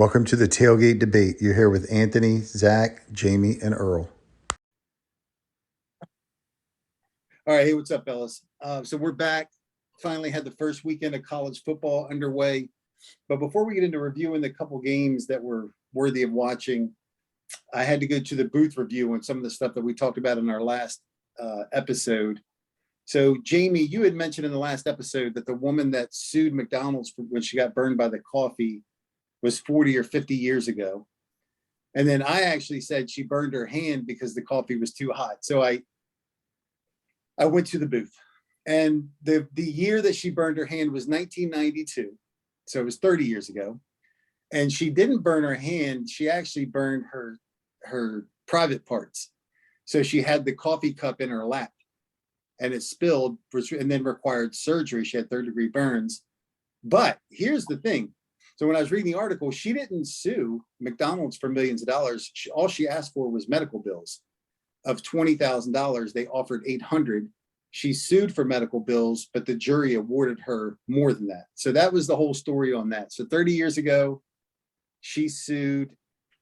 Welcome to the Tailgate Debate. You're here with Anthony, Zach, Jamie, and Earl. All right. Hey, what's up, fellas? So we're back. Finally had the first weekend of college football underway. But before we get into reviewing the couple games that were worthy of watching, I had to go to the booth review on some of the stuff that we talked about in our last episode. So, Jamie, you had mentioned in the last episode that the woman that sued McDonald's when she got burned by the coffee was 40 or 50 years ago. And then I actually said she burned her hand because the coffee was too hot. So I went to the booth, and the year that she burned her hand was 1992. So it was 30 years ago. And she didn't burn her hand. She actually burned her private parts. So she had the coffee cup in her lap and it spilled and then required surgery. She had third-degree burns. But here's the thing. So when I was reading the article, she didn't sue McDonald's for millions of dollars. All she asked for was medical bills of $20,000. They offered $800,000. She sued for medical bills, but the jury awarded her more than that. So that was the whole story on that. So 30 years ago, she sued,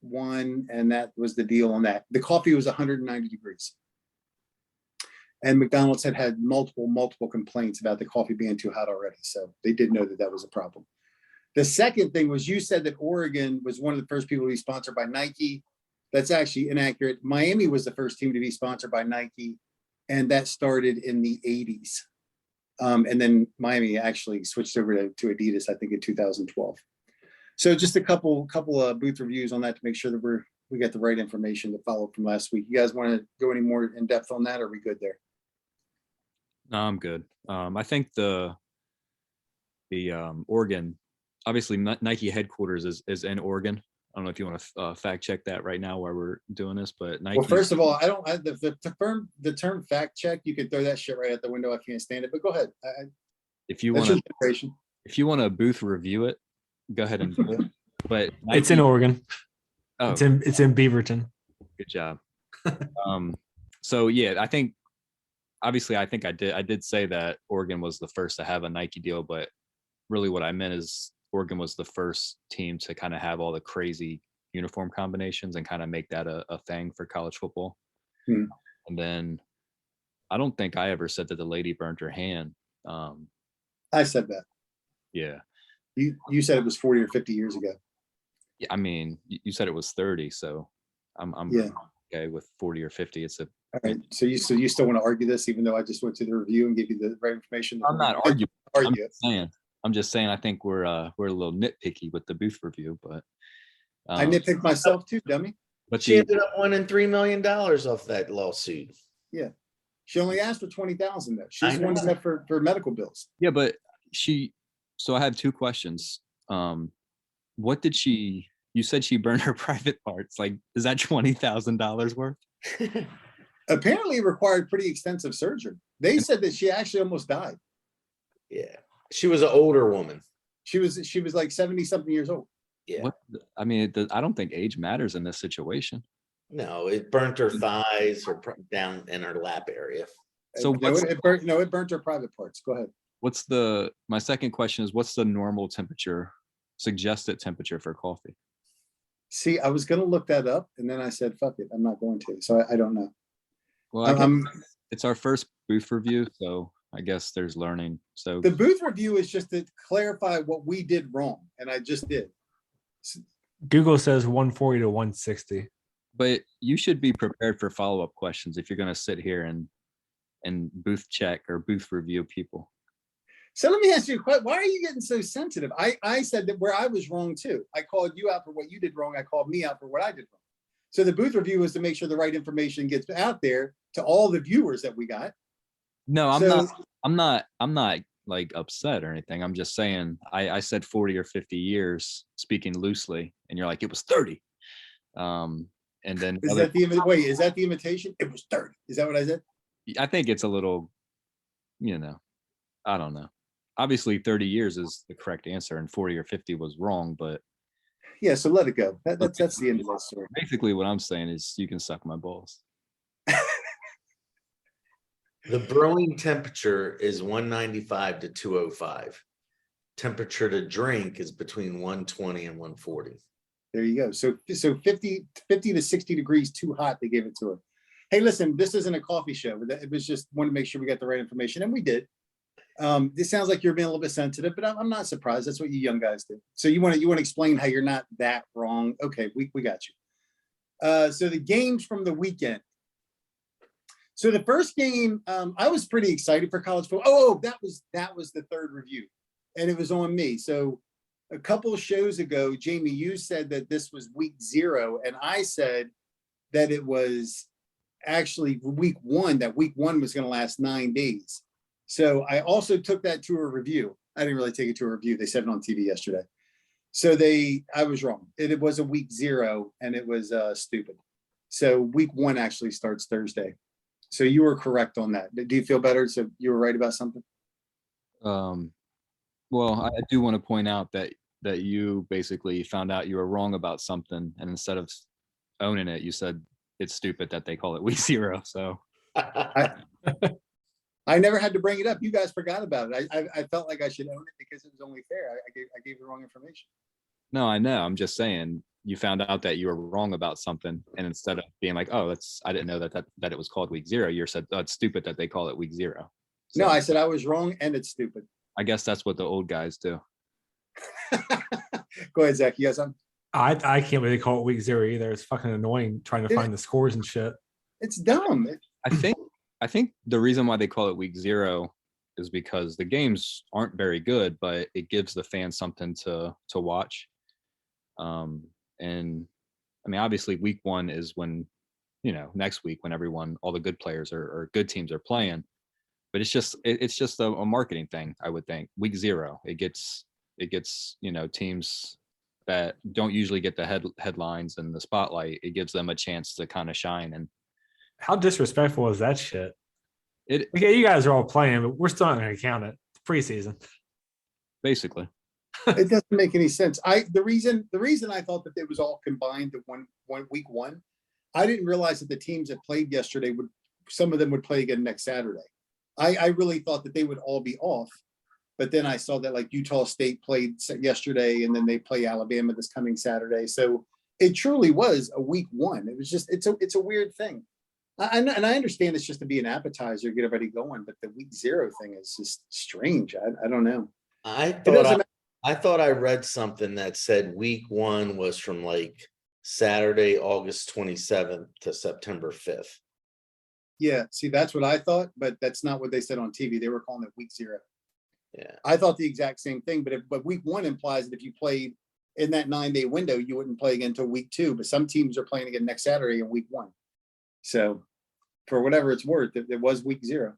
won, and that was the deal on that. The coffee was 190 degrees. And McDonald's had multiple complaints about the coffee being too hot already. So they did know that that was a problem. The second thing was, you said that Oregon was one of the first people to be sponsored by Nike. That's actually inaccurate. Miami was the first team to be sponsored by Nike, and that started in the 80s. And then Miami actually switched over to Adidas, I think, in 2012. So just a couple of booth reviews on that to make sure that we got the right information to follow up from last week. You guys want to go any more in depth on that, or are we good there? No, I'm good. I think the Oregon, obviously Nike headquarters is in Oregon. I don't know if you want to fact check that right now while we're doing this, but Nike. Well, first of all, the term fact check, you can throw that shit right out the window. I can't stand it, but go ahead. If you want to booth review it, go ahead and do it. But Nike, it's in Oregon. Oh, it's in Beaverton. Good job. So yeah, I think obviously I did say that Oregon was the first to have a Nike deal, but really what I meant is Oregon was the first team to kind of have all the crazy uniform combinations and kind of make that a thing for college football. And then I don't think I ever said that the lady burnt her hand. I said that. Yeah. You said it was 40 or 50 years ago. Yeah, I mean, you said it was 30, so I'm okay with 40 or 50. It's a all right. So you still want to argue this, even though I just went to the review and gave you the right information? I'm not arguing. I'm just saying I think we're a little nitpicky with the booth review, but I nitpicked myself too, dummy. But she ended up winning $3 million off that lawsuit. Yeah, she only asked for $20,000 though. She's wanted that for medical bills. Yeah, but so I have two questions. What did you said she burned her private parts. Like, is that $20,000 worth? Apparently it required pretty extensive surgery. They said that she actually almost died. Yeah. She was an older woman. She was like 70 something years old. Yeah. I mean, I don't think age matters in this situation. No, it burnt her thighs or down in her lap area. So it burnt her private parts. Go ahead. My second question is, what's the normal temperature, suggested temperature for coffee? See, I was going to look that up, and then I said, fuck it, I'm not going to. So I don't know. Well, it's our first booth review, so I guess there's learning. So the booth review is just to clarify what we did wrong, and I just did. Google says 140 to 160. But you should be prepared for follow-up questions if you're going to sit here and booth check or booth review people. So let me ask you a question. Why are you getting so sensitive? I said that where I was wrong too. I called you out for what you did wrong. I called me out for what I did wrong. So the booth review is to make sure the right information gets out there to all the viewers that we got. No, I'm not like upset or anything. I'm just saying I said 40 or 50 years, speaking loosely, and you're like, it was 30. And then is that the invitation? It was 30. Is that what I said? I think it's a little, I don't know. Obviously 30 years is the correct answer and 40 or 50 was wrong, but yeah, so let it go. That's the end of that story. Basically what I'm saying is you can suck my balls. The brewing temperature is 195 to 205. Temperature to drink is between 120 and 140. There you go. So 50 to 60 degrees too hot, they gave it to her. Hey, listen, this isn't a coffee show. It was just want to make sure we got the right information, and we did. This sounds like you're being a little bit sensitive, but I'm not surprised. That's what you young guys do. So you want to explain how you're not that wrong? Okay, we got you. So the games from the weekend. So the first game, I was pretty excited for college football. Oh, that was the third review, and it was on me. So a couple of shows ago, Jamie, you said that this was week 0, and I said that it was actually week 1. That week 1 was going to last 9 days. So I also took that to a review. I didn't really take it to a review. They said it on TV yesterday. So I was wrong. It was a week 0, and it was stupid. So week 1 actually starts Thursday. So you were correct on that. Do you feel better? So you were right about something? Well, I do want to point out that you basically found out you were wrong about something, and instead of owning it, you said it's stupid that they call it week 0. So I never had to bring it up. You guys forgot about it. I felt like I should own it because it was only fair. I gave the wrong information. no, I know. I'm just saying you found out that you were wrong about something, and instead of being like, "Oh, I didn't know that it was called week 0," you said, "Oh, it's stupid that they call it week 0." So, No, I said I was wrong, and it's stupid. I guess that's what the old guys do. Go ahead, Zach. You got something? I can't really call it week 0 either. It's fucking annoying trying to find the scores and shit. It's dumb. I think the reason why they call it week 0 is because the games aren't very good, but it gives the fans something to watch. And I mean, obviously week 1 is when, next week when all the good players or good teams are playing, but it's just a marketing thing. I would think week 0, it gets, teams that don't usually get the headlines and the spotlight. It gives them a chance to kind of shine. And How disrespectful is that shit? it You guys are all playing, but we're still not going to count it. It's preseason. basically, It doesn't make any sense. The reason I thought that it was all combined to one week 1, I didn't realize that the teams that played yesterday some of them would play again next Saturday. I really thought that they would all be off, but then I saw that like Utah State played yesterday, and then they play Alabama this coming Saturday. So it truly was a week 1. It was just it's a weird thing. And I understand it's just to be an appetizer, get everybody going, but the week 0 thing is just strange. I don't know. I doesn't thought I read something that said week 1 was from like Saturday, August 27th to September 5th. Yeah, see, that's what I thought, but that's not what they said on TV. They were calling it week 0. Yeah. I thought the exact same thing, but week 1 implies that if you played in that 9-day window, you wouldn't play again until week 2. But some teams are playing again next Saturday in week 1. So for whatever it's worth, it was week 0.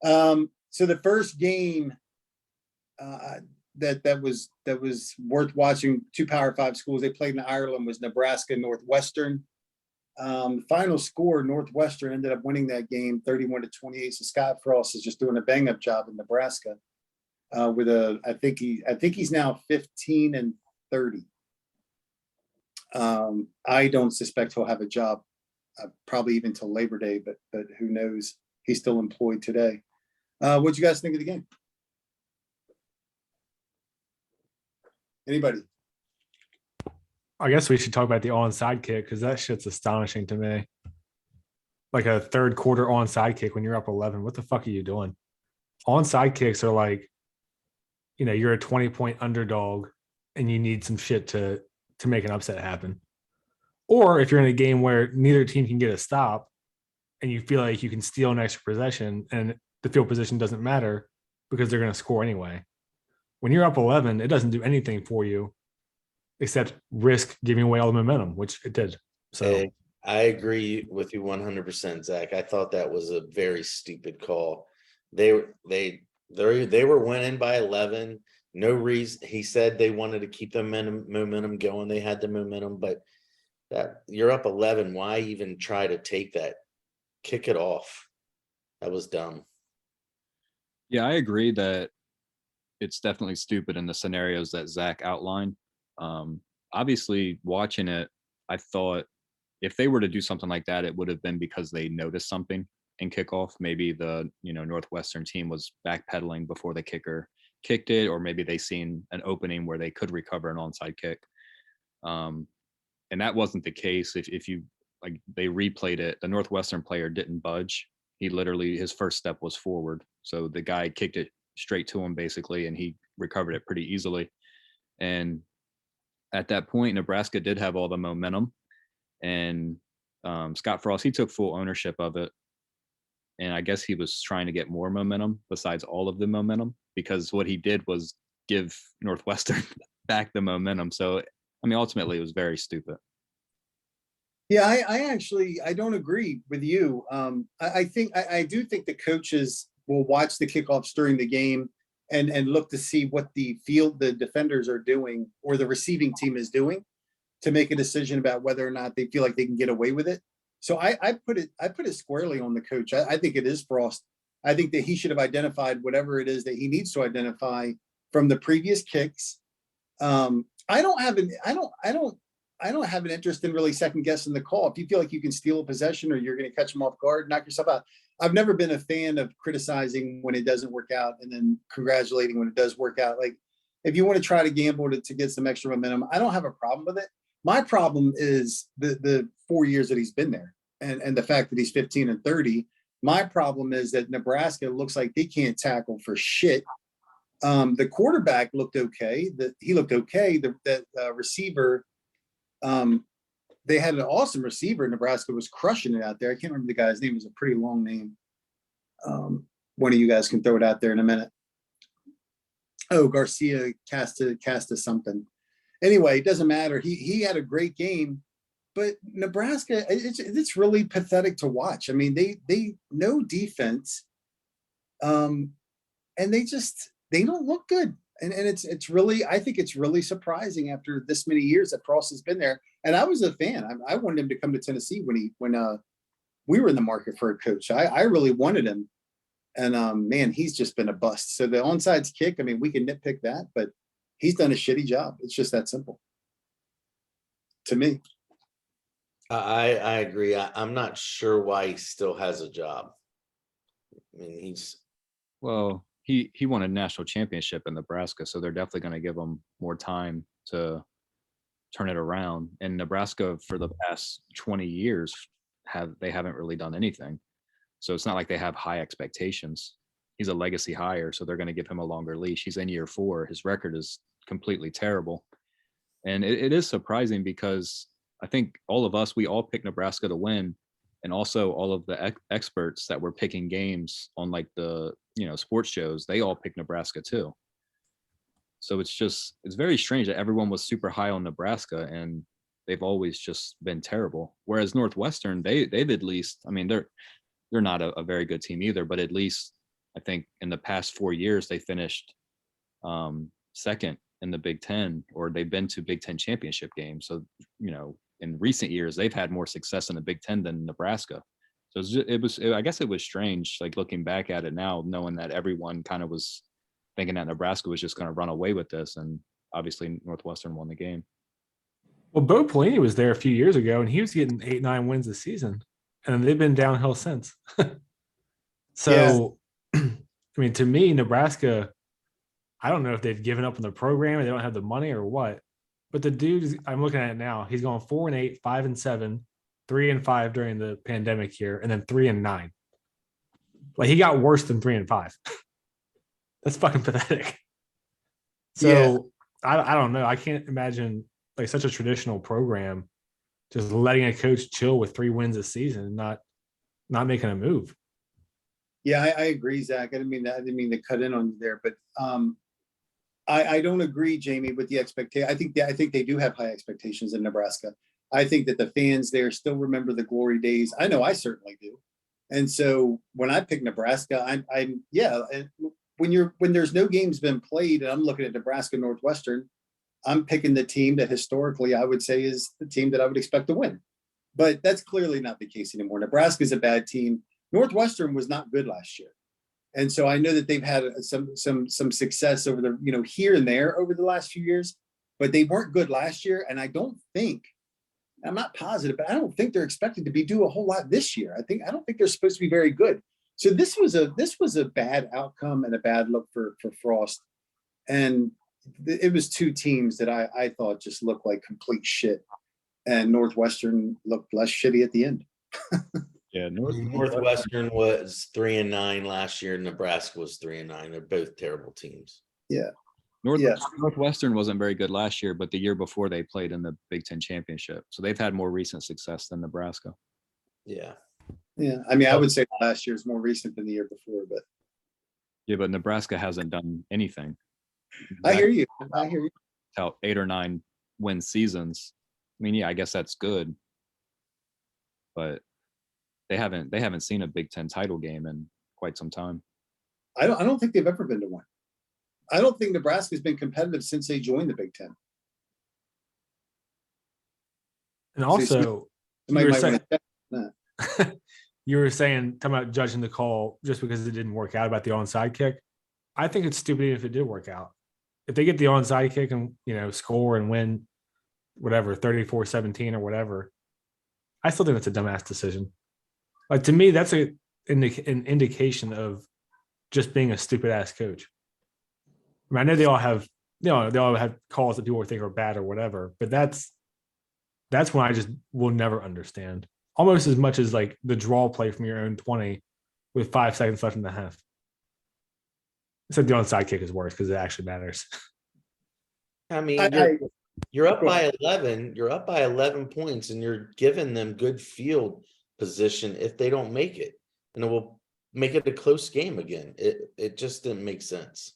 So the first game that was worth watching, 2 Power 5 schools they played in Ireland was Nebraska Northwestern. Final score, Northwestern ended up winning that game 31-28. So Scott Frost is just doing a bang up job in Nebraska with I think he's now 15-30. I don't suspect he'll have a job probably even till Labor Day, but who knows? He's still employed today. What'd you guys think of the game? Anybody? I guess we should talk about the onside kick because that shit's astonishing to me. Like a third quarter onside kick when you're up 11. What the fuck are you doing? Onside kicks are like, you're a 20-point underdog and you need some shit to make an upset happen. Or if you're in a game where neither team can get a stop and you feel like you can steal an extra possession and the field position doesn't matter because they're going to score anyway. When you're up 11, it doesn't do anything for you except risk giving away all the momentum, which it did. So Hey, I agree with you 100%, Zach. I thought that was a very stupid call. They were winning by 11. No reason. He said they wanted to keep the momentum going. They had the momentum, but that you're up 11. Why even try to take that? Kick it off. That was dumb. yeah, I agree that it's definitely stupid in the scenarios that Zach outlined. Obviously, watching it, I thought if they were to do something like that, it would have been because they noticed something in kickoff. Maybe the Northwestern team was backpedaling before the kicker kicked it, or maybe they seen an opening where they could recover an onside kick. And that wasn't the case. If you like, they replayed it, the Northwestern player didn't budge. He literally, his first step was forward. So the guy kicked it straight to him basically, and he recovered it pretty easily. And at that point, Nebraska did have all the momentum, and Scott Frost, he took full ownership of it. And I guess he was trying to get more momentum besides all of the momentum, because what he did was give Northwestern back the momentum. So, I mean, ultimately it was very stupid. Yeah, I actually, I don't agree with you. I do think the coaches will watch the kickoffs during the game and look to see what the defenders are doing or the receiving team is doing to make a decision about whether or not they feel like they can get away with it. So I put it squarely on the coach. I think it is Frost. I think that he should have identified whatever it is that he needs to identify from the previous kicks. I don't have an interest in really second guessing the call. If you feel like you can steal a possession or you're going to catch them off guard, knock yourself out. I've never been a fan of criticizing when it doesn't work out and then congratulating when it does work out. Like, if you want to try to gamble to get some extra momentum, I don't have a problem with it. My problem is the 4 years that he's been there and the fact that he's 15-30. My problem is that Nebraska looks like they can't tackle for shit. The quarterback looked okay. He looked okay. That receiver, they had an awesome receiver. Nebraska was crushing it out there. I can't remember the guy's name. It was a pretty long name. One of you guys can throw it out there in a minute. Oh, Garcia Casta something. Anyway, it doesn't matter. He had a great game, but Nebraska, it's really pathetic to watch. I mean, they no defense, and they don't look good. And it's really, I think it's really surprising after this many years that Frost has been there. And I was a fan. I wanted him to come to Tennessee when we were in the market for a coach. I really wanted him. And man, he's just been a bust. So the onside kick, I mean, we can nitpick that, but he's done a shitty job. It's just that simple to me. I agree. I'm not sure why he still has a job. I mean, Well, he won a national championship in Nebraska, so they're definitely going to give him more time to turn it around. And Nebraska for the past 20 years haven't really done anything. So it's not like they have high expectations. He's a legacy hire, so they're going to give him a longer leash. He's in year 4. His record is completely terrible. And it is surprising because I think all of us, we all picked Nebraska to win. And also all of the experts that were picking games on like the, sports shows, they all picked Nebraska too. So it's very strange that everyone was super high on Nebraska and they've always just been terrible. Whereas Northwestern, they've at least, I mean, they're not a very good team either, but at least I think in the past 4 years, they finished second in the Big Ten, or they've been to Big Ten championship games. So, in recent years, they've had more success in the Big Ten than Nebraska. So I guess it was strange, like looking back at it now, knowing that everyone kind of was thinking that Nebraska was just going to run away with this. And obviously Northwestern won the game. Well, Bo Pelini was there a few years ago and he was getting 8-9 wins a season. And they've been downhill since. So, yeah. I mean, to me, Nebraska, I don't know if they've given up on the program or they don't have the money or what. But the dude, I'm looking at it now, he's going 4-8, 5-7, 3-5 during the pandemic year, and then 3-9. Like, he got worse than 3-5. That's fucking pathetic. So yeah. I don't know. I can't imagine like such a traditional program just letting a coach chill with 3 wins a season and not making a move. Yeah, I agree, Zach. I didn't mean to cut in on you there, but I don't agree, Jamie, with the expectation. I think they do have high expectations in Nebraska. I think that the fans there still remember the glory days. I know I certainly do. And so when I pick Nebraska, when there's no games been played and I'm looking at Nebraska Northwestern, I'm picking the team that historically I would say is the team that I would expect to win. But that's clearly not the case anymore. Nebraska is a bad team. Northwestern was not good last year. And so I know that they've had some success over the, here and there over the last few years, but they weren't good last year. And I don't think, I'm not positive, but I don't think they're expected to do a whole lot this year. I don't think they're supposed to be very good. So this was a bad outcome and a bad look for Frost. And it was two teams that I thought just looked like complete shit, and Northwestern looked less shitty at the end. Yeah, Northwestern was 3-9 last year. Nebraska was 3-9. They're both terrible teams. Yeah. Yeah. Northwestern wasn't very good last year, but the year before they played in the Big Ten championship, so they've had more recent success than Nebraska. Yeah. Yeah. I mean, I would say last year's more recent than the year before, but Yeah, but Nebraska hasn't done anything. I hear you. I hear you. Out 8 or 9 win seasons. I mean, yeah, I guess that's good, but they haven't seen a Big Ten title game in quite some time. I don't think they've ever been to one. I don't think Nebraska's been competitive since they joined the Big Ten. And also, Somebody you were might saying, want to you were saying talking about judging the call just because it didn't work out about the onside kick. I think it's stupid if it did work out. If they get the onside kick and score and win, whatever 34-17 or whatever, I still think it's a dumbass decision. Like, to me, that's an indication of just being a stupid ass coach. I mean, I know they all have they all have calls that people think are bad or whatever, but that's when I just will never understand. Almost as much as like the draw play from your own 20 with 5 seconds left in the half. Except the onside kick is worse because it actually matters. I mean, I- you're up by 11. You're up by 11 points, and you're giving them good field position if they don't make it, and it will make it a close game again. It just didn't make sense.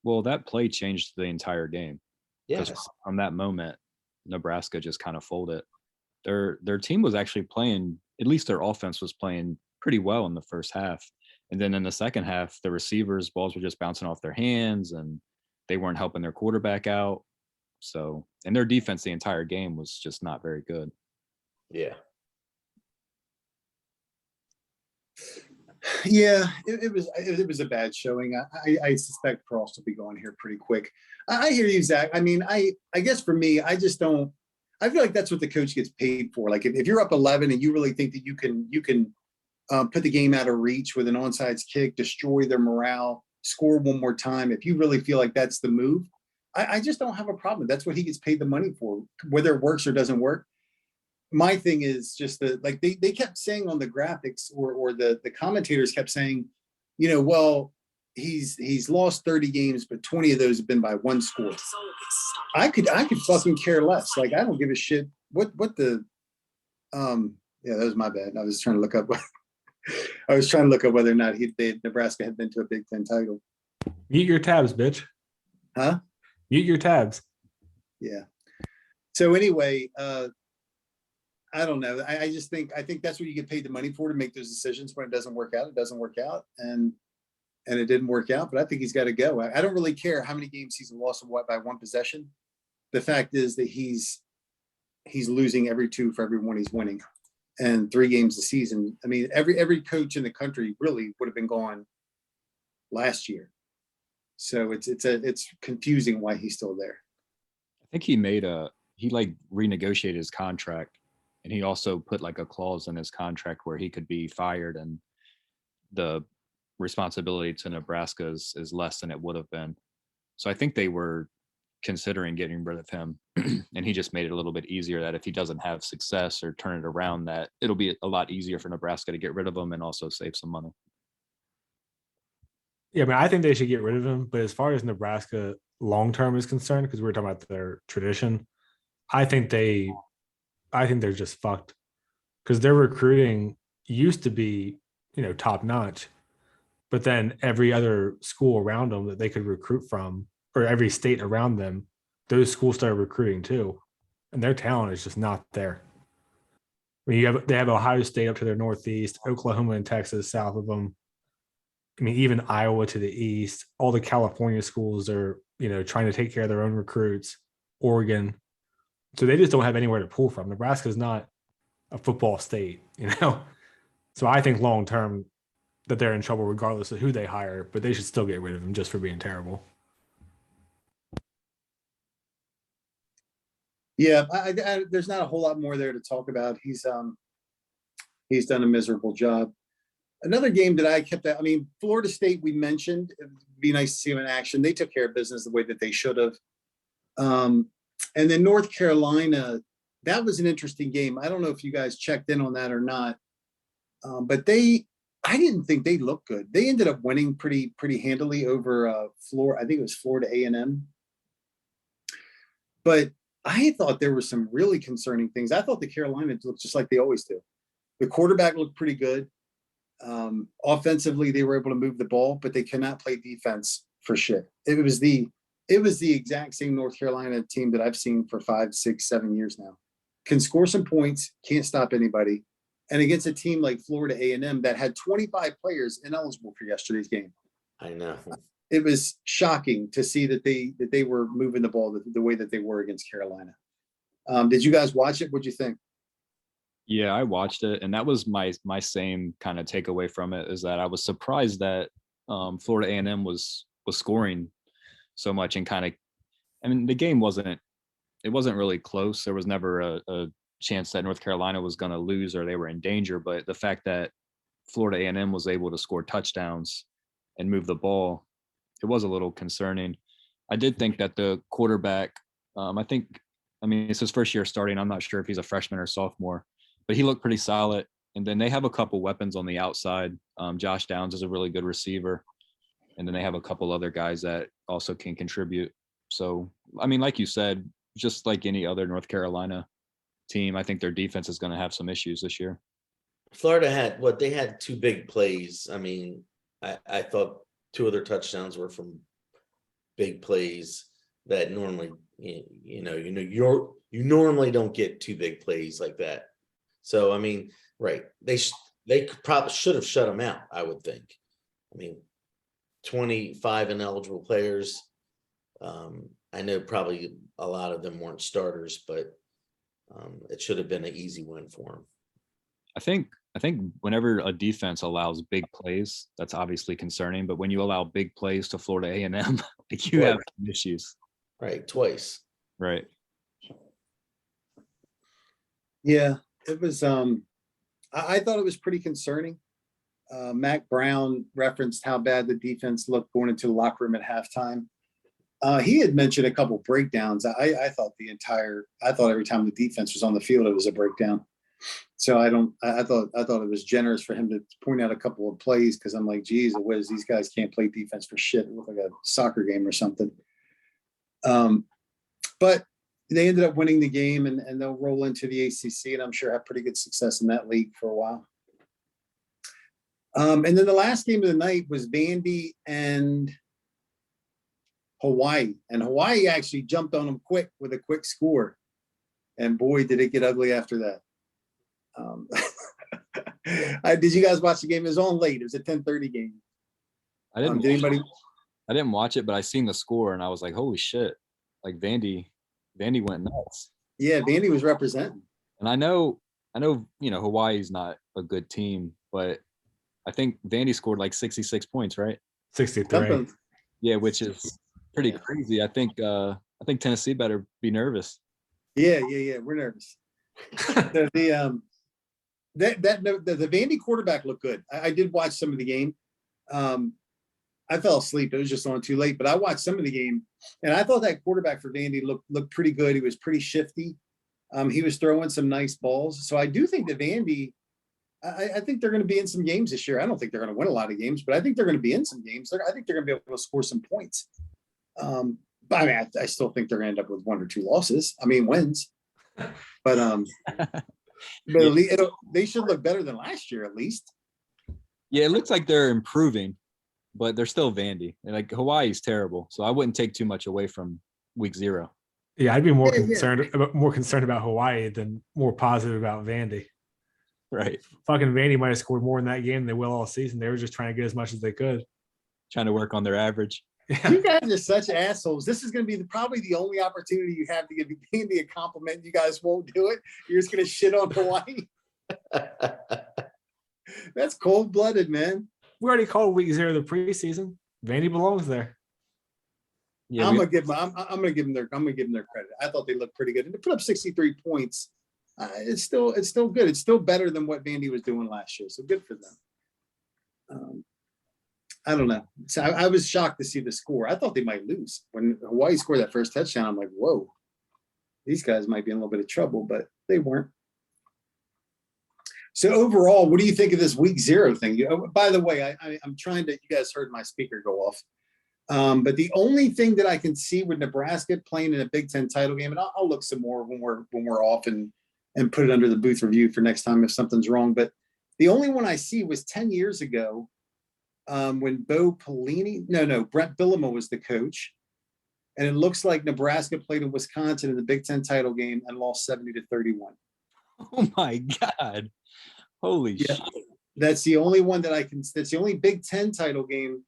Well, that play changed the entire game. Yes. From that moment, Nebraska just kind of folded. Their team was actually playing, at least their offense was playing pretty well in the first half. And then in the second half, the receivers' balls were just bouncing off their hands and they weren't helping their quarterback out. So, and their defense the entire game was just not very good. Yeah. Yeah, it was a bad showing. I suspect Cross will be going here pretty quick. I hear you, Zach. I mean, I guess for me, I just don't. I feel like that's what the coach gets paid for. Like if you're up 11 and you really think that you can put the game out of reach with an onside kick, destroy their morale, score one more time. If you really feel like that's the move, I just don't have a problem. That's what he gets paid the money for, whether it works or doesn't work. My thing is just that, like they kept saying on the graphics or the commentators kept saying, well, he's lost 30 games, but 20 of those have been by one score. I could fucking care less. Like, I don't give a shit what the yeah, that was my bad. I was trying to look up whether or not Nebraska had been to a Big Ten title. Mute your tabs, bitch. Huh? Mute your tabs. Yeah. So anyway, I don't know. I think that's what you get paid the money for, to make those decisions. When it doesn't work out, it doesn't work out. And it didn't work out, but I think he's got to go. I don't really care how many games he's lost by one possession. The fact is that he's losing every 2 for every 1 he's winning. And 3 games a season. I mean, every coach in the country really would have been gone last year. So it's confusing why he's still there. I think he renegotiated his contract, and he also put like a clause in his contract where he could be fired, and the responsibility to Nebraska is less than it would have been. So I think they were considering getting rid of him, and he just made it a little bit easier that if he doesn't have success or turn it around, that it'll be a lot easier for Nebraska to get rid of him and also save some money. Yeah, I mean, I think they should get rid of him. But as far as Nebraska long term is concerned, because we were talking about their tradition, I think they're just fucked, because their recruiting used to be top notch, but then every other school around them that they could recruit from, or every state around them, those schools started recruiting too, and their talent is just not there. I mean, they have Ohio State up to their northeast, Oklahoma and Texas south of them. I mean, even Iowa to the east. All the California schools are, trying to take care of their own recruits. Oregon, so they just don't have anywhere to pull from. Nebraska is not a football state, So I think long term that they're in trouble regardless of who they hire, but they should still get rid of him just for being terrible. Yeah, there's not a whole lot more there to talk about. He's done a miserable job. Another game that I kept, Florida State we mentioned, be nice to see them in action. They took care of business the way that they should have. And then North Carolina, that was an interesting game. I don't know if you guys checked in on that or not. But I didn't think they looked good. They ended up winning pretty handily over Florida. I think it was Florida A&M. But I thought there were some really concerning things. I thought the Carolinas looked just like they always do. The quarterback looked pretty good. Offensively, they were able to move the ball, but they cannot play defense for shit. It was the exact same North Carolina team that I've seen for 5, 6, 7 years now. Can score some points, can't stop anybody. And against a team like Florida A&M that had 25 players ineligible for yesterday's game. I know. It was shocking to see that they were moving the ball the way that they were against Carolina. Did you guys watch it? What'd you think? Yeah, I watched it, and that was my same kind of takeaway from it, is that I was surprised that Florida A&M was scoring so much, and kind of, I mean, the game wasn't really close. There was never a chance that North Carolina was going to lose or they were in danger, but the fact that Florida A&M was able to score touchdowns and move the ball, it was a little concerning. I did think that the quarterback, I mean, it's his first year starting. I'm not sure if he's a freshman or sophomore, but he looked pretty solid. And then they have a couple weapons on the outside. Josh Downs is a really good receiver. And then they have a couple other guys that also can contribute. So, I mean, like you said, just like any other North Carolina team, I think their defense is going to have some issues this year. Florida they had 2 big plays. I mean, I thought 2 of their touchdowns were from big plays that normally, you normally don't get 2 big plays like that. So, I mean, right. They probably should have shut them out, I would think. I mean, 25 ineligible players. I know probably a lot of them weren't starters, but it should have been an easy win for them. I think whenever a defense allows big plays, that's obviously concerning. But when you allow big plays to Florida A&M, like you have some issues. Right, twice. Right. Yeah, it was. I thought it was pretty concerning. Mac Brown referenced how bad the defense looked going into the locker room at halftime. He had mentioned a couple breakdowns. I thought every time the defense was on the field, it was a breakdown. So I thought it was generous for him to point out a couple of plays, because I'm like, geez, these guys can't play defense for shit. It looked like a soccer game or something. But they ended up winning the game, and they'll roll into the ACC, and I'm sure have pretty good success in that league for a while. And then the last game of the night was Vandy and Hawaii, and Hawaii actually jumped on them quick with a quick score, and boy, did it get ugly after that. Did you guys watch the game? It was on late. It was a 10:30 game. I didn't. Did anybody? I didn't watch it, but I seen the score and I was like, "Holy shit!" Like Vandy went nuts. Yeah, Vandy was representing. And I know, Hawaii's not a good team, but I think Vandy scored like 66 points, right? 63. Yeah, which is pretty crazy. I think Tennessee better be nervous. Yeah. We're nervous. The Vandy quarterback looked good. I did watch some of the game. I fell asleep. It was just on too late, but I watched some of the game, and I thought that quarterback for Vandy looked pretty good. He was pretty shifty. He was throwing some nice balls. So I do think that Vandy, I think they're going to be in some games this year. I don't think they're going to win a lot of games, but I think they're going to be in some games. I think they're going to be able to score some points. But I mean, I still think they're going to end up with 1 or 2 losses. I mean, wins. But they should look better than last year, at least. Yeah, it looks like they're improving, but they're still Vandy. And like Hawaii's terrible, so I wouldn't take too much away from week 0. Yeah, I'd be more concerned about Hawaii than more positive about Vandy. Right. Fucking Vandy might have scored more in that game than they will all season. They were just trying to get as much as they could. Trying to work on their average. Yeah. You guys are such assholes. This is going to be probably the only opportunity you have to give Vandy a compliment. You guys won't do it. You're just going to shit on Hawaii. That's cold-blooded, man. We already called week 0 the preseason. Vandy belongs there. Yeah, I'm gonna give them their credit. I thought they looked pretty good, and to put up 63 points, it's still good. It's still better than what Vandy was doing last year. So good for them. I don't know. So I was shocked to see the score. I thought they might lose when Hawaii scored that first touchdown. I'm like, whoa, these guys might be in a little bit of trouble, but they weren't. So overall, what do you think of this week 0 thing? By the way, I'm trying to. You guys heard my speaker go off. But the only thing that I can see with Nebraska playing in a Big Ten title game, and I'll look some more when we're off and put it under the booth review for next time if something's wrong. But the only one I see was 10 years ago when Brent Bielema was the coach, and it looks like Nebraska played in Wisconsin in the Big Ten title game and lost 70-31. Oh my God! Holy shit! That's the only one that I can. That's the only Big Ten title game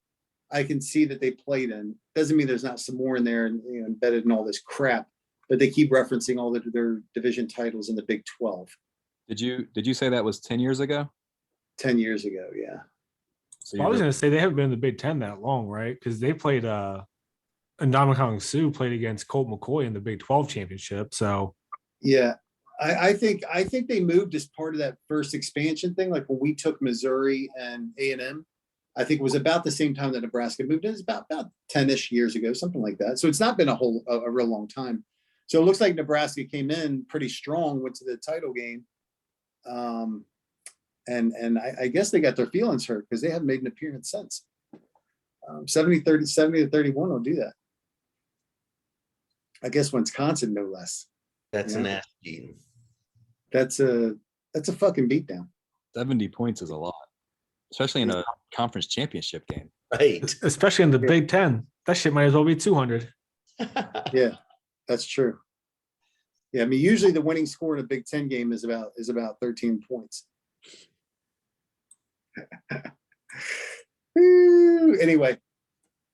I can see that they played in. Doesn't mean there's not some more in there and embedded in all this crap, but they keep referencing all their division titles in the Big 12. Did you say that was 10 years ago? 10 years ago, yeah. So Well, I was going to say they haven't been in the Big Ten that long, right? Because they played Ndamukong Suh played against Colt McCoy in the Big 12 championship. So yeah, I think they moved as part of that first expansion thing. Like when we took Missouri and A&M, I think it was about the same time that Nebraska moved in. It's about 10-ish years ago, something like that. So it's not been a real long time. So it looks like Nebraska came in pretty strong, went to the title game. And I guess they got their feelings hurt because they haven't made an appearance since. 70-31 will do that. I guess Wisconsin, no less. That's Yeah. an ass beating. That's a fucking beatdown. 70 points is a lot, especially in a conference championship game. Right. especially in the Big Ten, that shit might as well be 200. Yeah, that's true. Yeah, I mean, usually the winning score in a Big Ten game is about 13 points. Anyway,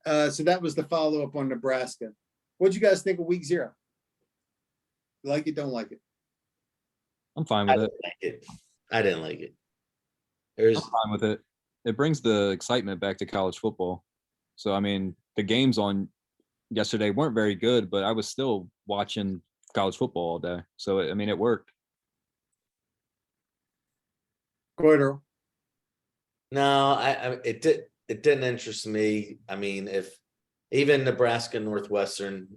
so that was the follow-up on Nebraska. What'd you guys think of week 0? Like it, don't like it? I'm fine I with it. didn't like it. I didn't like it. I'm There's fine with it. It brings the excitement back to college football. So, I mean, the games on yesterday weren't very good, but I was still watching college football all day. So, I mean, it worked. Go ahead, Earl. no, it didn't interest me. I mean, if even Nebraska, Northwestern,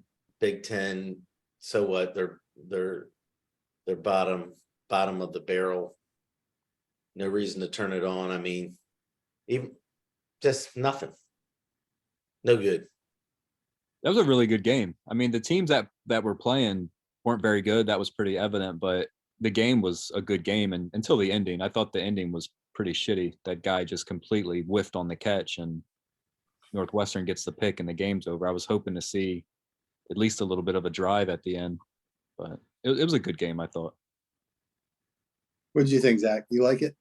Big Ten, so what? They're bottom of the barrel. No reason to turn it on. I mean, even just nothing. No good. That was a really good game. I mean, the teams that were playing weren't very good. That was pretty evident, but the game was a good game. And until the ending, I thought the ending was pretty shitty. That guy just completely whiffed on the catch and Northwestern gets the pick and the game's over. I was hoping to see at least a little bit of a drive at the end, but it was a good game, I thought. What did you think, Zach? You like it?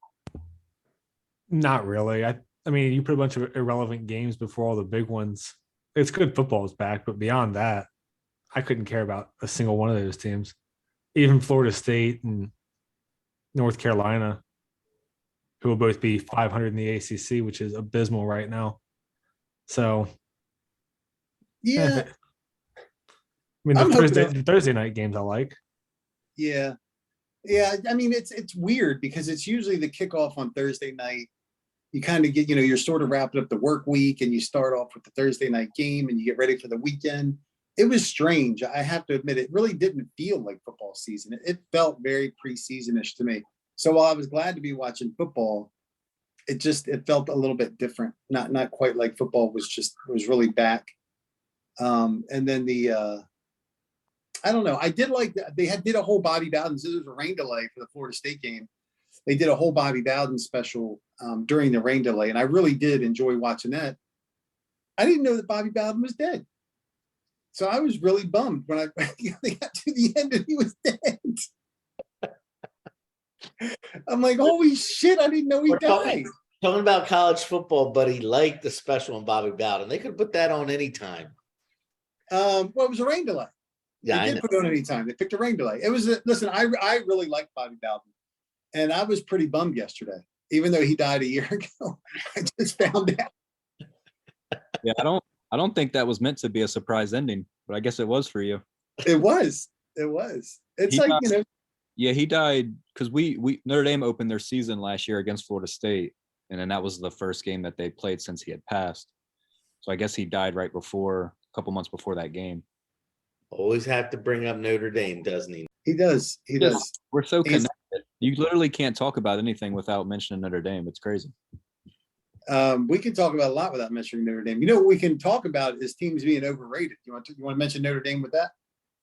Not really. I mean, you put a bunch of irrelevant games before all the big ones. It's good football's back, but beyond that, I couldn't care about a single one of those teams. Even Florida State and North Carolina, who will both be 500 in the ACC, which is abysmal right now. So, Yeah. I mean, I'm hoping the Thursday night games I like. Yeah. I mean, it's weird because it's usually the kickoff on Thursday night. You kind of get, you're sort of wrapping up the work week and you start off with the Thursday night game and you get ready for the weekend. It was strange. I have to admit, it really didn't feel like football season. It felt very preseason-ish to me. So while I was glad to be watching football, it felt a little bit different. Not quite like football was really back. And then I don't know. I did like that. They did a whole Bobby Bowden. So there was a rain delay for the Florida State game. They did a whole Bobby Bowden special during the rain delay, and I really did enjoy watching that. I didn't know that Bobby Bowden was dead, so I was really bummed when they got to the end and he was dead. I'm like, holy shit! I didn't know he died. Talking about college football, but he liked the special on Bobby Bowden. They could put that on anytime. Well, it was a rain delay. Yeah, they did put it on anytime. They picked a rain delay. It was listen. I really liked Bobby Bowden, and I was pretty bummed yesterday, even though he died a year ago. I just found out. Yeah, I don't think that was meant to be a surprise ending, but I guess it was for you. It was. It's He like, died. Yeah, he died because we Notre Dame opened their season last year against Florida State, and then that was the first game that they played since he had passed. So I guess he died right before, a couple months before that game. Always have to bring up Notre Dame, doesn't he? He does. He Yes. does. We're so He's- connected. You literally can't talk about anything without mentioning Notre Dame. It's crazy. We can talk about a lot without mentioning Notre Dame. You know what we can talk about is teams being overrated. You want to mention Notre Dame with that?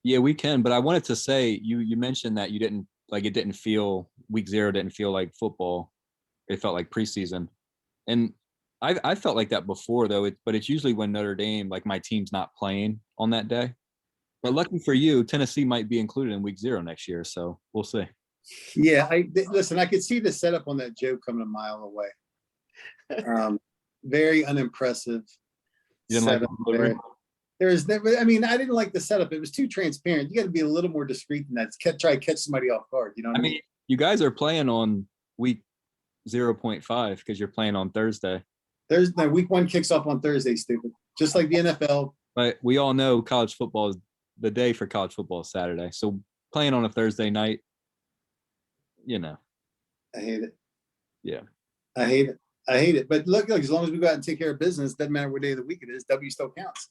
Yeah, we can. But I wanted to say you mentioned that you didn't like it didn't feel week 0 didn't feel like football. It felt like preseason, and I felt like that before though. But it's usually when Notre Dame, like my team's not playing on that day. But lucky for you, Tennessee might be included in week 0 next year. So we'll see. Yeah. Listen, I could see the setup on that joke coming a mile away. Very unimpressive. You didn't like setup the delivery? there. There's never, I mean, I didn't like the setup. It was too transparent. You got to be a little more discreet than that. Try to catch somebody off guard. You know what I mean, you guys are playing on week 0.5 because you're playing on Thursday. There's no week 1 kicks off on Thursday, stupid. Just like the NFL. But we all know college football is the day for college football is Saturday. So playing on a Thursday night, you know. I hate it. Yeah. I hate it. I hate it. But look, as long as we go out and take care of business, doesn't matter what day of the week it is, W still counts.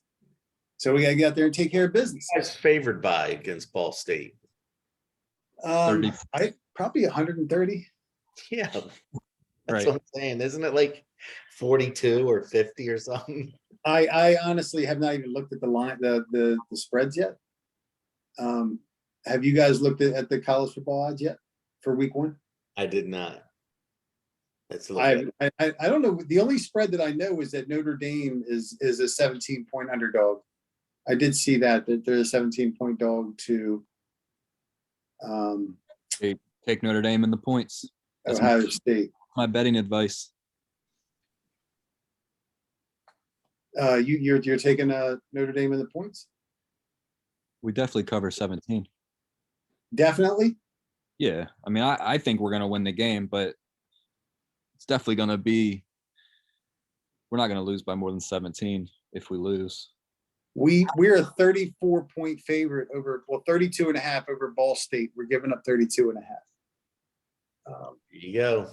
So we got to get out there and take care of business. Guys favored by against Ball State. 30. I probably 130. Yeah. That's Right. what I'm saying. Isn't it like 42 or 50 or something? I honestly have not even looked at the line, the spreads yet. Have you guys looked at the college football odds yet for week 1? I did not. Let's look I at I don't know. The only spread that I know is that Notre Dame is a 17-point underdog. I did see that they're a 17-point dog to Take Notre Dame in the points. That's Ohio State. my betting advice. You're taking Notre Dame in the points? We definitely cover 17. Definitely. Yeah. I mean, I think we're going to win the game, but it's definitely going to be, we're not going to lose by more than 17 if we lose. We're a 34-point favorite over, 32 and a half over Ball State. We're giving up 32 and a half. Here you go.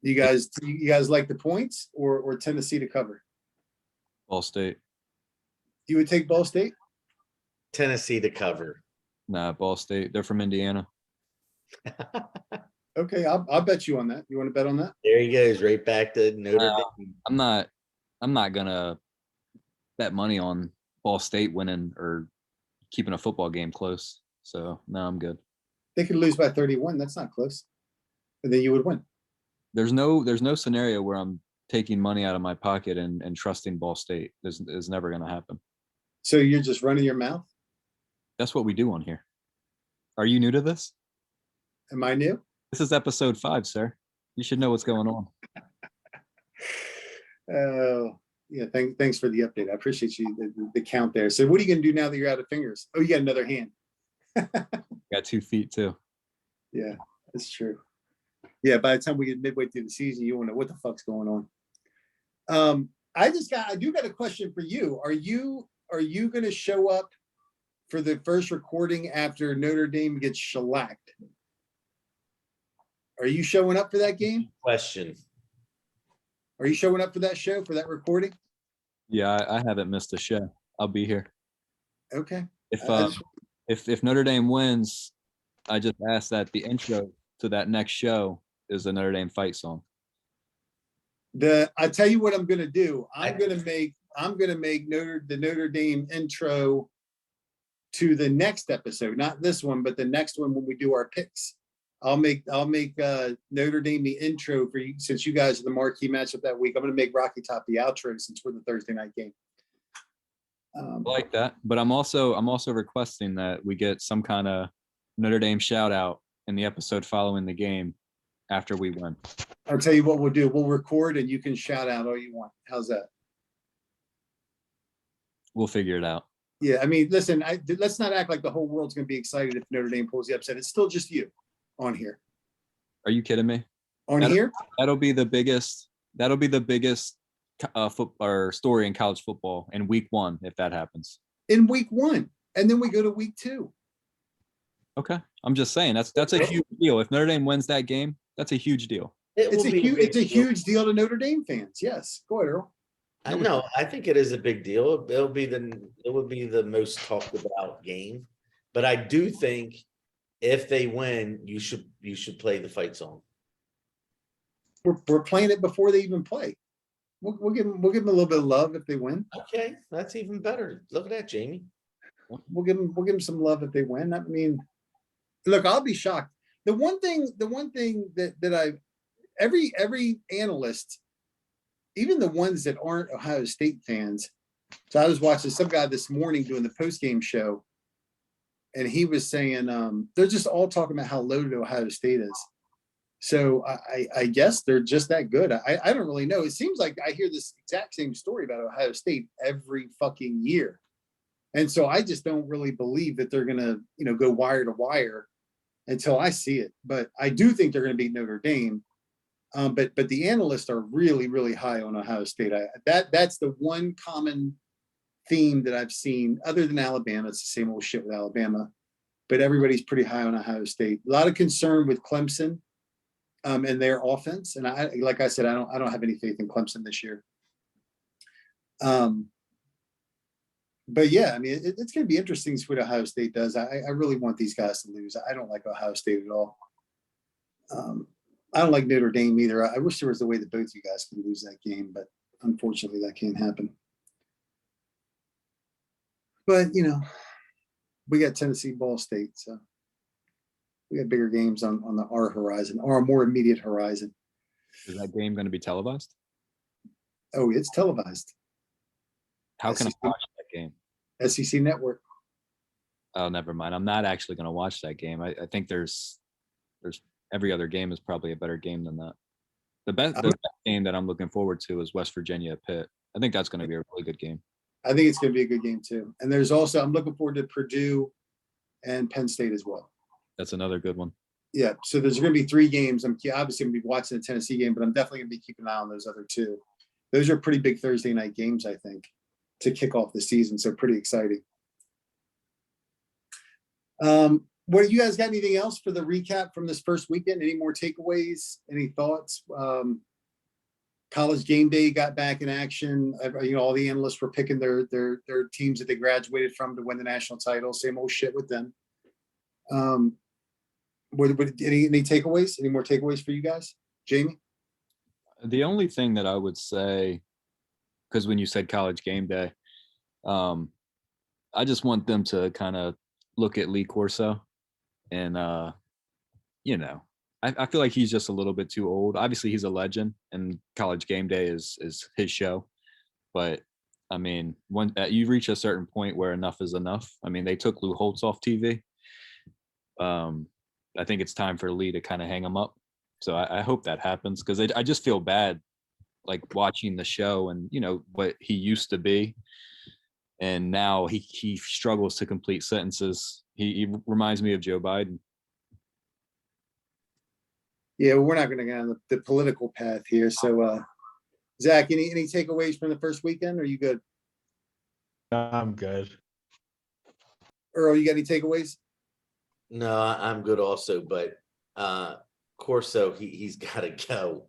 You guys like the points or Tennessee to cover? Ball State. You would take Ball State? Tennessee to cover. Nah, Ball State. They're from Indiana. Okay, I'll bet you on that. You want to bet on that? There he goes, right back to Notre Dame. I'm not going to bet money on Ball State winning or keeping a football game close. So no, I'm good. They could lose by 31. That's not close. And then you would win. There's no scenario where I'm taking money out of my pocket and trusting Ball State. Is never going to happen. So you're just running your mouth? That's what we do on here. Are you new to this? Am I new? This is episode 5, sir. You should know what's going on. Oh, yeah. Thanks for the update. I appreciate you the count there. So what are you going to do now that you're out of fingers? Oh, you got another hand. Got 2 feet too. Yeah, that's true. Yeah, by the time we get midway through the season, you won't know what the fuck's going on. I do got a question for you. Are you going to show up for the first recording after Notre Dame gets shellacked? Are you showing up for that game? Question. Are you showing up for that show, for that recording? Yeah, I haven't missed a show. I'll be here. Okay. If Notre Dame wins, I just ask that the intro to that next show is the Notre Dame fight song. I tell you what I'm gonna do. I'm gonna make the Notre Dame intro to the next episode, not this one, but the next one when we do our picks. I'll make Notre Dame the intro for you, since you guys are the marquee matchup that week. I'm gonna make Rocky Top the outro since we're the Thursday night game. I like that, but I'm also requesting that we get some kind of Notre Dame shout out in the episode following the game after we win. I'll tell you what we'll do. We'll record and you can shout out all you want. How's that? We'll figure it out. Yeah, I mean, listen, let's not act like the whole world's going to be excited if Notre Dame pulls the upset. It's still just you on here. Are you kidding me? Here? That'll be the biggest football story in college football in week 1 if that happens. In week 1, and then we go to week 2. Okay, I'm just saying that's a huge deal. If Notre Dame wins that game, that's a huge deal. It will be a big It's a deal. huge deal to Notre Dame fans. Yes, go ahead, Earl. I know, I think it is a big deal. It would be the most talked about game. But I do think if they win, you should play the fight song. We're playing it before they even play. We'll give them a little bit of love if they win. Okay, that's even better. Look at that, Jamie. We'll give them some love if they win. I mean, look, I'll be shocked. The one thing that every analyst, even the ones that aren't Ohio State fans. So I was watching some guy this morning doing the post-game show, and he was saying they're just all talking about how loaded Ohio State is. So I guess they're just that good. I don't really know. It seems like I hear this exact same story about Ohio State every fucking year. And so I just don't really believe that they're gonna, go wire to wire until I see it. But I do think they're gonna beat Notre Dame. But the analysts are really, really high on Ohio State. That's the one common theme that I've seen, other than Alabama. It's the same old shit with Alabama, but everybody's pretty high on Ohio State. A lot of concern with Clemson and their offense. And like I said, I don't have any faith in Clemson this year. But yeah, I mean, it's going to be interesting to see what Ohio State does. I really want these guys to lose. I don't like Ohio State at all. I don't like Notre Dame either. I wish there was a way that both you guys could lose that game, but unfortunately that can't happen. But, we got Tennessee, Ball State, so we got bigger games on our horizon, or a more immediate horizon. Is that game going to be televised? Oh, it's televised. How can I SEC watch that game? SEC Network. Oh, never mind. I'm not actually going to watch that game. I think there's every other game is probably a better game than that. The best game that I'm looking forward to is West Virginia Pitt. I think that's going to be a really good game. I think it's going to be a good game too. And there's also, I'm looking forward to Purdue and Penn State as well. That's another good one. Yeah. So there's going to be 3 games. I'm obviously going to be watching the Tennessee game, but I'm definitely going to be keeping an eye on those other 2. Those are pretty big Thursday night games, I think, to kick off the season. So pretty exciting. What, you guys got anything else for the recap from this first weekend? Any more takeaways? Any thoughts? College game day got back in action. All the analysts were picking their teams that they graduated from to win the national title. Same old shit with them. Any takeaways? Any more takeaways for you guys? Jamie? The only thing that I would say, because when you said college game day, I just want them to kind of look at Lee Corso and, I feel like he's just a little bit too old. Obviously, he's a legend, and College Game Day is his show. But I mean, when you reach a certain point where enough is enough. I mean, they took Lou Holtz off TV. I think it's time for Lee to kind of hang him up. So I hope that happens, because I just feel bad, like watching the show and what he used to be, and now he struggles to complete sentences. He reminds me of Joe Biden. Yeah, well, we're not going to get on the political path here. So, Zach, any takeaways from the first weekend? Are you good? I'm good. Earl, you got any takeaways? No, I'm good also, but Corso, he's got to go.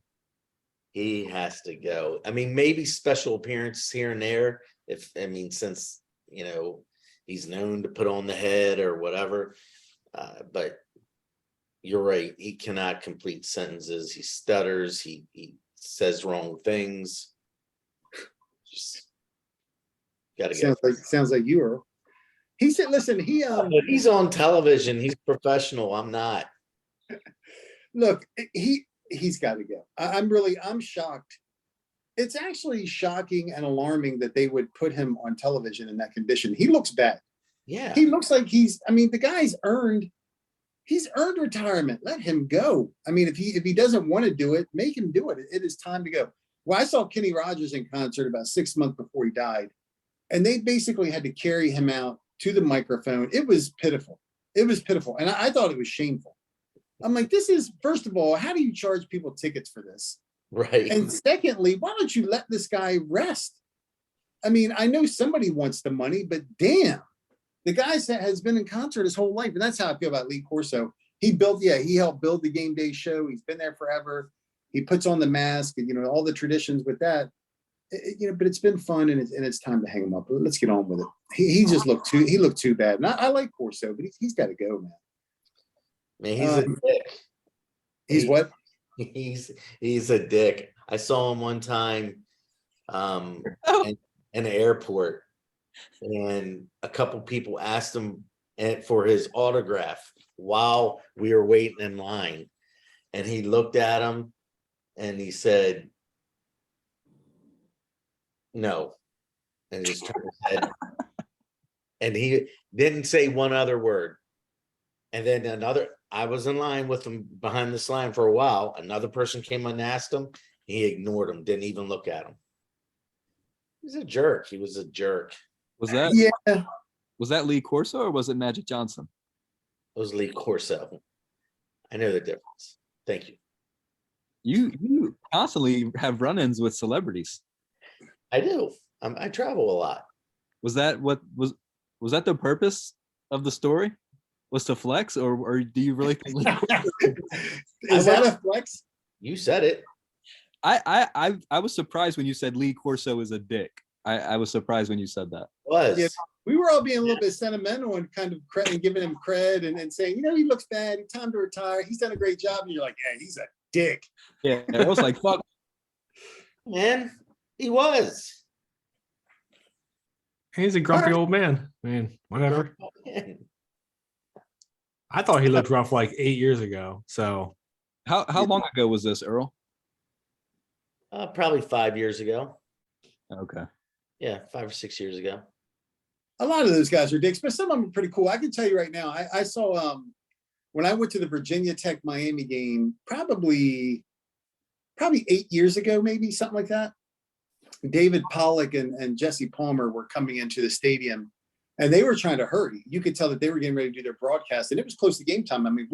He has to go. I mean, maybe special appearances here and there. Since he's known to put on the head or whatever, but you're right. He cannot complete sentences. He stutters. He says wrong things. Just gotta get. Sounds like you, Earl. He said, "Listen, he's on television. He's professional. I'm not." Look, he's got to go. I'm shocked. It's actually shocking and alarming that they would put him on television in that condition. He looks bad. Yeah, he looks like the guy's earned. He's earned retirement. Let him go. I mean, if he doesn't want to do it, make him do it. It is time to go. Well, I saw Kenny Rogers in concert about 6 months before he died, and they basically had to carry him out to the microphone. It was pitiful. And I thought it was shameful. I'm like, this is, first of all, how do you charge people tickets for this? right. And secondly, why don't you let this guy rest? I mean, I know somebody wants the money, but damn. The guy has been in concert his whole life, and that's how I feel about Lee Corso. He helped build the game day show. He's been there forever. he puts on the mask and, all the traditions with that, but it's been fun and it's time to hang him up. Let's get on with it. He looked too bad. And I like Corso, but he's got to go, man. Man, he's a dick. He's what? He's a dick. I saw him one time in an airport, and a couple people asked him for his autograph while we were waiting in line, and he looked at him and he said no, and just turned his head, and he didn't say one other word. And then I was in line with him behind this line for a while. Another person came and asked him. He ignored him, didn't even look at him. He's a jerk. He was a jerk. Was that Yeah. Was that Lee Corso or was it Magic Johnson? It was Lee Corso. I know the difference. Thank you. You constantly have run-ins with celebrities. I do. I travel a lot. Was that the purpose of the story? Was to flex, or do you really think Lee Corso? Is that a flex? You said it. I was surprised when you said Lee Corso is a dick. I was surprised when you said that. Was. Yeah, we were all being a little bit sentimental and kind of giving him cred and saying, he looks bad. It's time to retire. He's done a great job. And you're like, yeah, he's a dick. Yeah, I was like, fuck. Man, he was. He's a grumpy old man. I mean, whatever. Man. I thought he looked rough like 8 years ago. So How long ago was this, Earl? Probably 5 years ago. Okay. Yeah, 5 or 6 years ago. A lot of those guys are dicks, but some of them are pretty cool. I can tell you right now, I saw when I went to the Virginia Tech Miami game, probably 8 years ago, maybe something like that. David Pollock and Jesse Palmer were coming into the stadium, and they were trying to hurry. You could tell that they were getting ready to do their broadcast, and it was close to game time. I mean,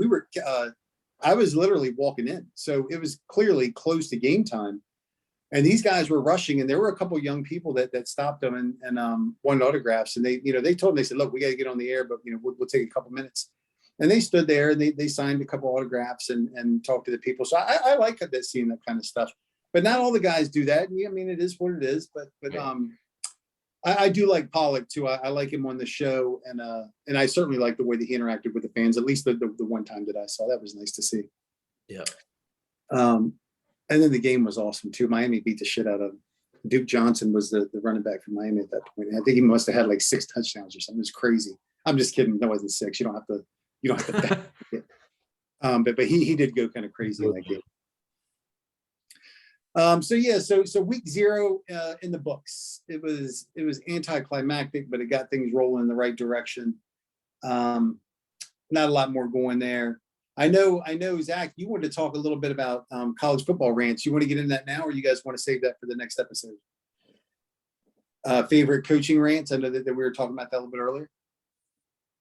I was literally walking in, so it was clearly close to game time. And these guys were rushing, and there were a couple of young people that stopped them and wanted autographs. And they told them, they said, look, we got to get on the air, but we'll take a couple minutes. And they stood there and they signed a couple autographs and talked to the people. So I like that, seeing that kind of stuff. But not all the guys do that. I mean, it is what it is. But I do like Pollock too. I like him on the show, and I certainly like the way that he interacted with the fans. At least the one time that I saw, that was nice to see. Yeah. And then the game was awesome too. Miami beat the shit out of him. Duke Johnson was the running back for Miami at that point. I think he must have had like 6 touchdowns or something. It was crazy. I'm just kidding. That wasn't 6. You don't have to bet it. But he did go kind of crazy in that game. So week 0 in the books. It was anticlimactic, but it got things rolling in the right direction. Not a lot more going there. I know, Zach, you wanted to talk a little bit about college football rants. You want to get into that now, or you guys want to save that for the next episode? Favorite coaching rants? I know that we were talking about that a little bit earlier.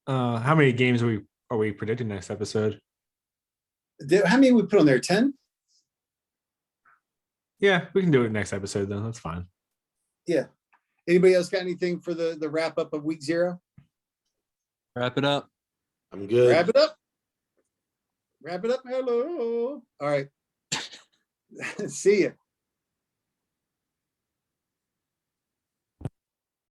How many games are we predicting next episode? How many we put on there? 10? Yeah, we can do it next episode then. That's fine. Yeah. Anybody else got anything for the wrap up of week 0? Wrap it up. I'm good. Wrap it up. Wrap it up. Hello. All right. See ya.